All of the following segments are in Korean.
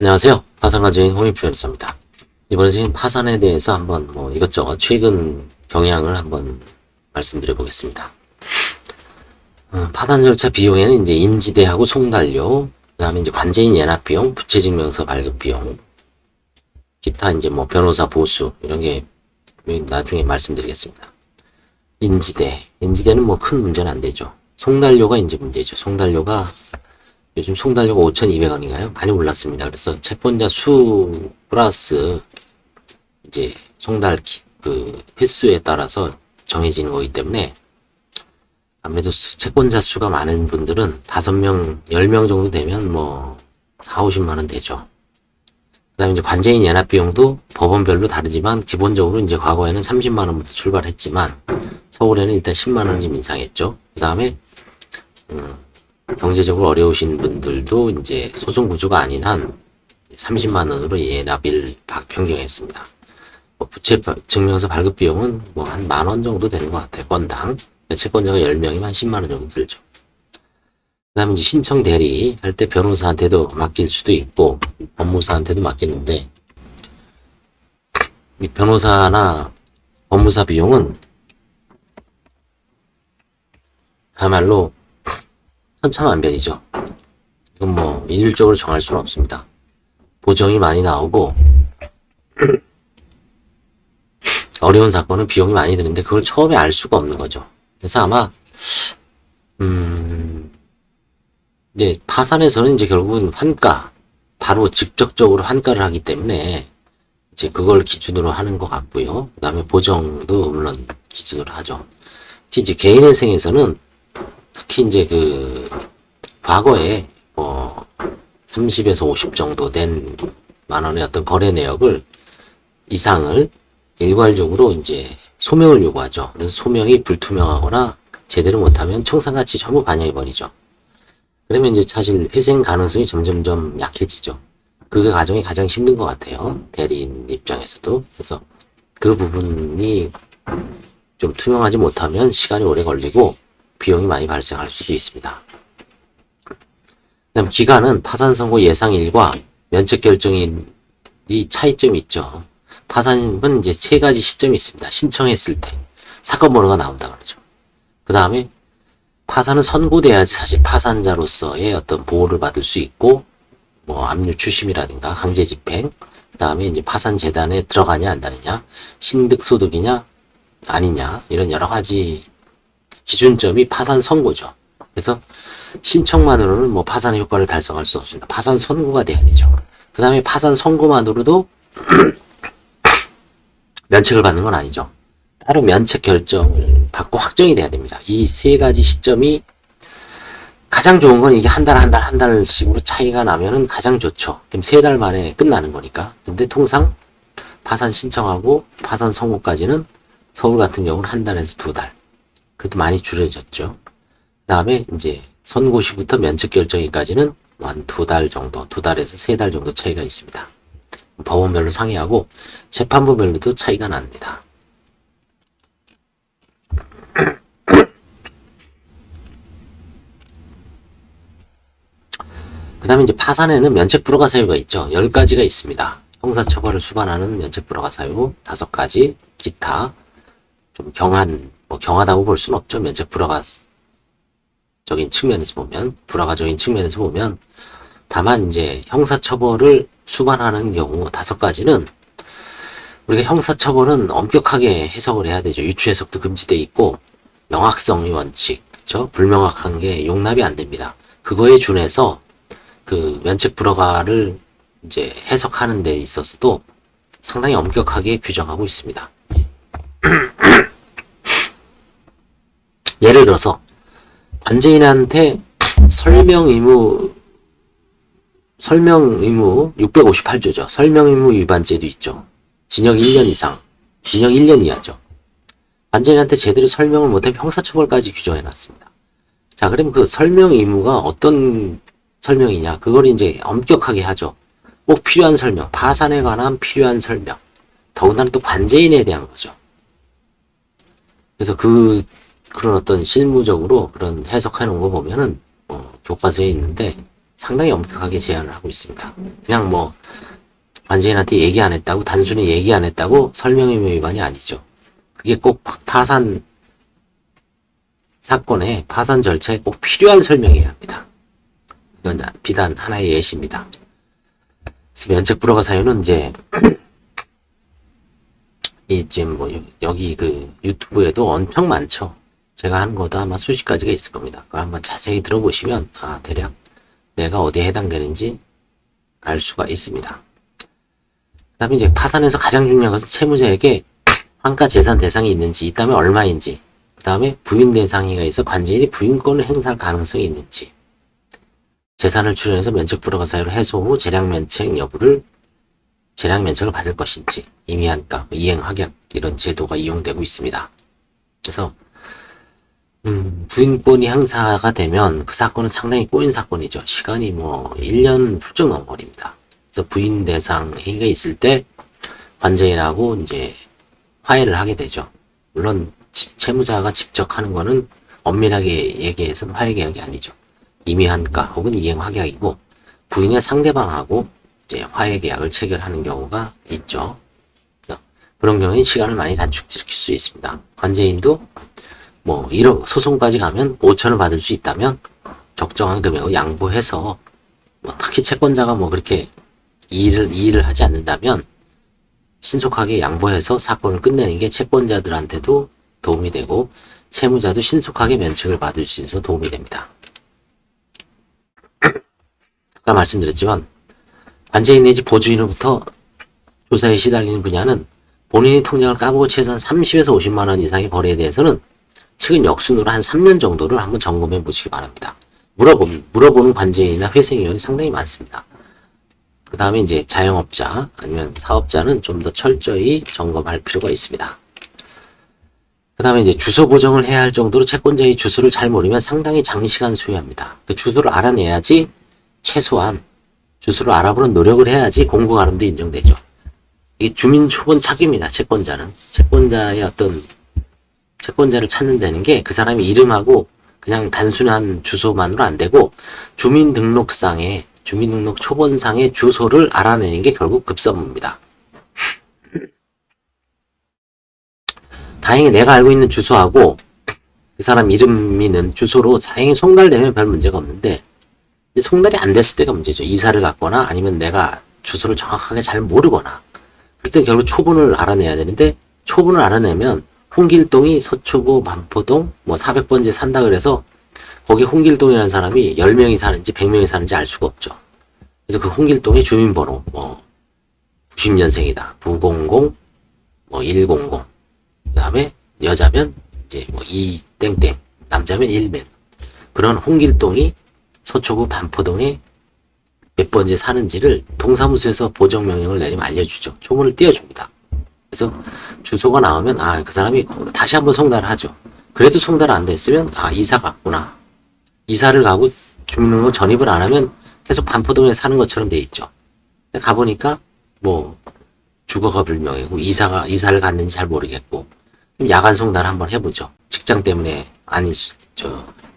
안녕하세요. 파산과정인 홍익표 변호사입니다. 이번에 지금 파산에 대해서 한번 이것저것 최근 경향을 한번 말씀드려 보겠습니다. 파산 절차 비용에는 이제 인지대하고 송달료, 그 다음에 이제 관제인 예납 비용, 부채증명서 발급 비용, 기타 이제 변호사 보수, 이런 게 나중에 말씀드리겠습니다. 인지대는 큰 문제는 안 되죠. 송달료가 이제 문제죠. 요즘 송달료가 5,200원인가요? 많이 올랐습니다. 그래서 채권자 수 플러스 이제 그 횟수에 따라서 정해지는 거기 때문에 아무래도 채권자 수가 많은 분들은 5명, 10명 정도 되면 4, 50만 원 되죠. 그 다음에 이제 관제인 예납 비용도 법원별로 다르지만 기본적으로 이제 과거에는 30만 원부터 출발했지만 서울에는 일단 10만 원을 좀 인상했죠. 그 다음에 경제적으로 어려우신 분들도 이제 소송 구조가 아닌 한 30만 원으로 예납일 변경했습니다. 부채 증명서 발급 비용은 한 10,000원 정도 되는 것 같아요. 건당. 채권자가 10명이면 한 10만 원 정도 들죠. 그 다음에 이제 신청 대리 할 때 변호사한테도 맡길 수도 있고 법무사한테도 맡기는데 이 변호사나 법무사 비용은 그야말로 천차만별이죠. 이건 일률적으로 정할 수는 없습니다. 보정이 많이 나오고 어려운 사건은 비용이 많이 드는데 그걸 처음에 알 수가 없는 거죠. 그래서 아마 이제 파산에서는 이제 결국은 환가, 바로 직접적으로 환가를 하기 때문에 이제 그걸 기준으로 하는 것 같고요. 그 다음에 보정도 물론 기준으로 하죠. 특히 이제 개인회생에서는 특히 이제 과거에 30에서 50 정도 된 만원의 어떤 거래 내역을 이상을 일괄적으로 이제 소명을 요구하죠. 그래서 소명이 불투명하거나 제대로 못하면 청산가치 전부 반영해버리죠. 그러면 이제 사실 회생 가능성이 점점점 약해지죠. 그 과정이 가장 힘든 것 같아요. 대리인 입장에서도. 그래서 그 부분이 좀 투명하지 못하면 시간이 오래 걸리고 비용이 많이 발생할 수도 있습니다. 그다음 기간은 파산 선고 예상일과 면책 결정일이 차이점이 있죠. 파산은 이제 3가지 시점이 있습니다. 신청했을 때 사건 번호가 나온다 그러죠. 그 다음에 파산은 선고돼야지 사실 파산자로서의 어떤 보호를 받을 수 있고 압류 추심이라든가 강제 집행, 그 다음에 이제 파산 재단에 들어가냐 안 들어가냐, 신득 소득이냐 아니냐, 이런 여러 가지 기준점이 파산 선고죠. 그래서 신청만으로는 파산의 효과를 달성할 수 없습니다. 파산 선고가 돼야 되죠. 그 다음에 파산 선고만으로도 면책을 받는 건 아니죠. 따로 면책 결정을 받고 확정이 돼야 됩니다. 이 3가지 시점이 가장 좋은 건 이게 한 달씩으로 차이가 나면은 가장 좋죠. 그럼 3달 만에 끝나는 거니까. 근데 통상 파산 신청하고 파산 선고까지는 서울 같은 경우는 1달에서 2달. 그래도 많이 줄여졌죠. 그 다음에 이제 선고 시부터 면책 결정일까지는 한 2달 정도, 2달에서 3달 정도 차이가 있습니다. 법원별로 상이하고 재판부별로도 차이가 납니다. 그 다음에 이제 파산에는 면책 불허가 사유가 있죠. 10가지가 있습니다. 형사처벌을 수반하는 면책 불허가 사유 5가지, 기타, 좀 경하다고 볼 수는 없죠. 면책 불허가적인 측면에서 보면, 다만 이제 형사처벌을 수반하는 경우 5가지는 우리가 형사처벌은 엄격하게 해석을 해야 되죠. 유추해석도 금지돼 있고 명확성의 원칙, 그렇죠? 불명확한 게 용납이 안 됩니다. 그거에 준해서 그 면책 불허가를 이제 해석하는 데 있어서도 상당히 엄격하게 규정하고 있습니다. 예를 들어서 관제인한테 설명 의무 658조죠. 설명 의무 위반죄도 있죠. 징역 1년 이상, 징역 1년 이하죠. 관제인한테 제대로 설명을 못하면 형사처벌까지 규정해 놨습니다. 자, 그럼 그 설명 의무가 어떤 설명이냐? 그걸 이제 엄격하게 하죠. 꼭 필요한 설명, 파산에 관한 필요한 설명. 더군다나 또 관제인에 대한 거죠. 그래서 그런 어떤 실무적으로 그런 해석해 놓은 거 보면은 교과서에 있는데 상당히 엄격하게 제한을 하고 있습니다. 그냥 뭐 관제인한테 얘기 안 했다고 단순히 얘기 안 했다고 설명의무 위반이 아니죠. 그게 꼭 파산 사건에 파산 절차에 꼭 필요한 설명이어야 합니다. 이건 비단 하나의 예시입니다. 그래서 면책 불허가 사유는 이제 뭐 여기 그 유튜브에도 엄청 많죠. 제가 하는 것도 아마 수십 가지가 있을 겁니다. 그걸 한번 자세히 들어보시면 대략 내가 어디에 해당되는지 알 수가 있습니다. 그 다음에 이제 파산에서 가장 중요한 것은 채무자에게 환가 재산 대상이 있는지, 있다면 얼마인지, 그 다음에 부인 대상이가 있어 관제인이 부인권을 행사할 가능성이 있는지, 재산을 출연해서 면책 불허가 사유로 해소 후 재량 면책 재량 면책을 받을 것인지, 임의한가, 이행 확약 이런 제도가 이용되고 있습니다. 그래서 부인권이 행사가 되면 그 사건은 상당히 꼬인 사건이죠. 시간이 뭐 1년 훌쩍 넘어버립니다. 그래서 부인 대상 행위가 있을 때 관제인하고 이제 화해를 하게 되죠. 물론 채무자가 직접 하는 거는 엄밀하게 얘기해서는 화해 계약이 아니죠. 임의한가 혹은 이행 확약이고 부인의 상대방하고 이제 화해 계약을 체결하는 경우가 있죠. 그래서 그런 경우에 시간을 많이 단축시킬 수 있습니다. 관제인도 뭐 1억 소송까지 가면 5천을 받을 수 있다면 적정한 금액을 양보해서 뭐 특히 채권자가 뭐 그렇게 이의를 하지 않는다면 신속하게 양보해서 사건을 끝내는 게 채권자들한테도 도움이 되고 채무자도 신속하게 면책을 받을 수 있어서 도움이 됩니다. 아까 말씀드렸지만 관제인 내지 보주인으로부터 조사에 시달리는 분야는 본인이 통장을 까보고 최소한 30에서 50만 원 이상의 거래에 대해서는 최근 역순으로 한 3년 정도를 한번 점검해 보시기 바랍니다. 물어보는 관제인이나 회생위원이 상당히 많습니다. 그 다음에 이제 자영업자 아니면 사업자는 좀 더 철저히 점검할 필요가 있습니다. 그 다음에 이제 주소 보정을 해야 할 정도로 채권자의 주소를 잘 모르면 상당히 장시간 소요합니다. 그 주소를 알아내야지 최소한 주소를 알아보는 노력을 해야지 공고 가름도 인정되죠. 이게 주민 초본 찾기입니다. 채권자는 채권자를 찾는 데는 게 그 사람의 이름하고 그냥 단순한 주소만으로 안 되고 주민등록 초본상의 주소를 알아내는 게 결국 급선무입니다. 다행히 내가 알고 있는 주소하고 그 사람 이름 있는 주소로 다행히 송달되면 별 문제가 없는데 송달이 안 됐을 때가 문제죠. 이사를 갔거나 아니면 내가 주소를 정확하게 잘 모르거나 그때 결국 초본을 알아내야 되는데 초본을 알아내면 홍길동이 서초구 반포동 뭐 400번지에 산다 그래서 거기 홍길동이라는 사람이 10명이 사는지 100명이 사는지 알 수가 없죠. 그래서 그 홍길동의 주민번호 뭐 90년생이다. 900 뭐 100 그 다음에 여자면 이제 뭐 2땡땡 남자면 1명 그런 홍길동이 서초구 반포동에 몇 번지에 사는지를 동사무소에서 보정명령을 내리면 알려주죠. 초본을 띄워줍니다. 그래서 주소가 나오면 그 사람이 다시 한번 송달을 하죠. 그래도 송달 안 됐으면 이사 갔구나. 이사를 가고 주민등록 전입을 안 하면 계속 반포동에 사는 것처럼 돼 있죠. 근데 가보니까 뭐 주거가 불명이고 이사를 갔는지 잘 모르겠고 야간 송달 한번 해보죠. 직장 때문에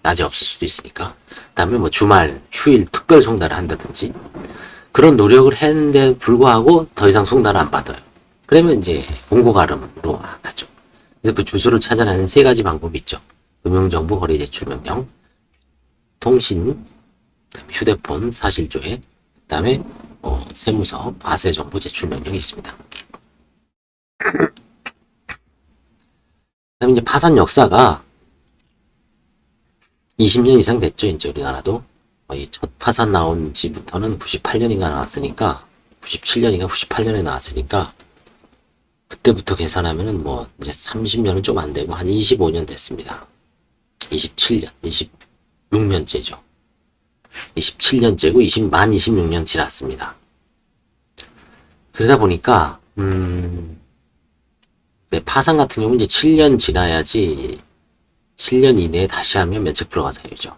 낮에 없을 수도 있으니까. 그 다음에 뭐 주말, 휴일, 특별 송달을 한다든지 그런 노력을 했는데 불구하고 더 이상 송달을 안 받아요. 그러면 이제 공고가름으로 하죠. 그래서 그 주소를 찾아내는 3가지 방법이 있죠. 금융정보 거래 제출 명령, 통신, 휴대폰 사실조회, 그 다음에 세무서 과세정보 제출 명령이 있습니다. 그 다음에 이제 파산 역사가 20년 이상 됐죠. 이제 우리나라도 거의 첫 파산 나온 지부터는 98년인가 나왔으니까 97년인가 98년에 나왔으니까 그때부터 계산하면은 뭐 이제 30년은 좀 안 되고 한 25년 됐습니다. 27년, 26년째죠. 27년째고 만 26년 지났습니다. 그러다 보니까 파산 같은 경우는 이제 7년 지나야지 7년 이내에 다시 하면 면책 불허가 사유죠.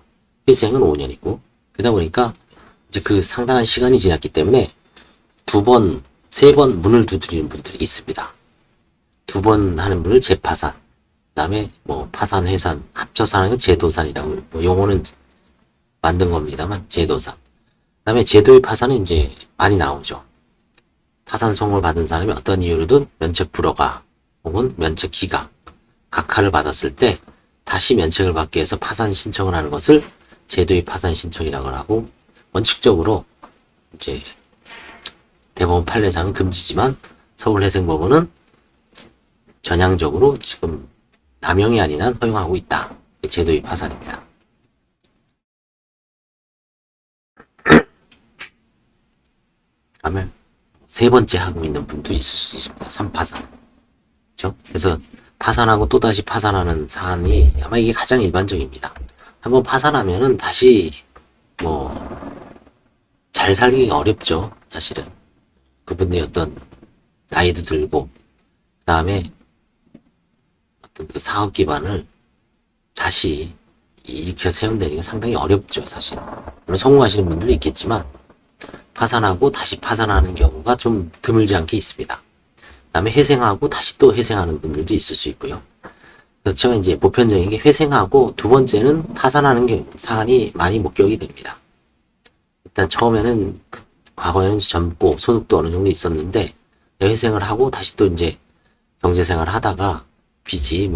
회생은 5년이고 그러다 보니까 이제 그 상당한 시간이 지났기 때문에 2번, 3번 문을 두드리는 분들이 있습니다. 2번 하는 분을 재파산, 그 다음에 뭐 파산, 회산, 합쳐서 하는 건 재도산이라고 뭐 용어는 만든 겁니다만 재도산. 그다음에 제도의 파산은 이제 많이 나오죠. 파산 소송을 받은 사람이 어떤 이유로든 면책 불허가 혹은 면책 기각, 각하를 받았을 때 다시 면책을 받기 위해서 파산 신청을 하는 것을 제도의 파산 신청이라고 하고, 원칙적으로 이제 대법원 판례상은 금지지만 서울회생법원은 전향적으로 지금 남용이 아닌 한 허용하고 있다. 제도의 파산입니다. 그러면 세 번째 하고 있는 분도 있을 수 있습니다. 3파산. 그렇죠? 그래서 파산하고 또다시 파산하는 사안이 아마 이게 가장 일반적입니다. 한번 파산하면은 다시 잘 살기가 어렵죠. 사실은. 그분의 어떤 나이도 들고, 그 다음에 어떤 그 사업 기반을 다시 일으켜 세운다는 게 상당히 어렵죠. 사실. 물론 성공하시는 분들도 있겠지만 파산하고 다시 파산하는 경우가 좀 드물지 않게 있습니다. 그 다음에 회생하고 다시 또 회생하는 분들도 있을 수 있고요. 그렇지만 이제 보편적인 게 회생하고 두 번째는 파산하는 경우 사안이 많이 목격이 됩니다. 일단 처음에는 과거에는 젊고 소득도 어느 정도 있었는데 회생을 하고 다시 또 이제 경제생활을 하다가 빚이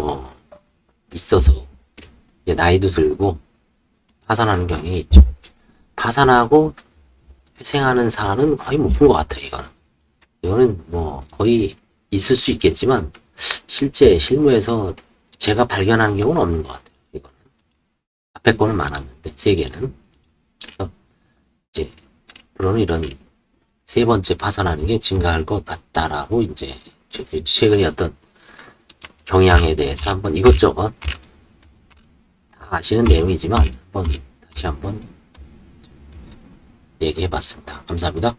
있어서 이제 나이도 들고 파산하는 경향이 있죠. 파산하고 회생하는 사안은 거의 못 본 것 같아요. 이거는 거의 있을 수 있겠지만 실제 실무에서 제가 발견하는 경우는 없는 것 같아요. 이거는 앞에 거는 많았는데 세 개는. 그래서 이제 앞으로는 이런 세 번째 파산하는 게 증가할 것 같다라고 이제 최근에 어떤 경향에 대해서 한번 이것저것 다 아시는 내용이지만 다시 한번 얘기해 봤습니다. 감사합니다.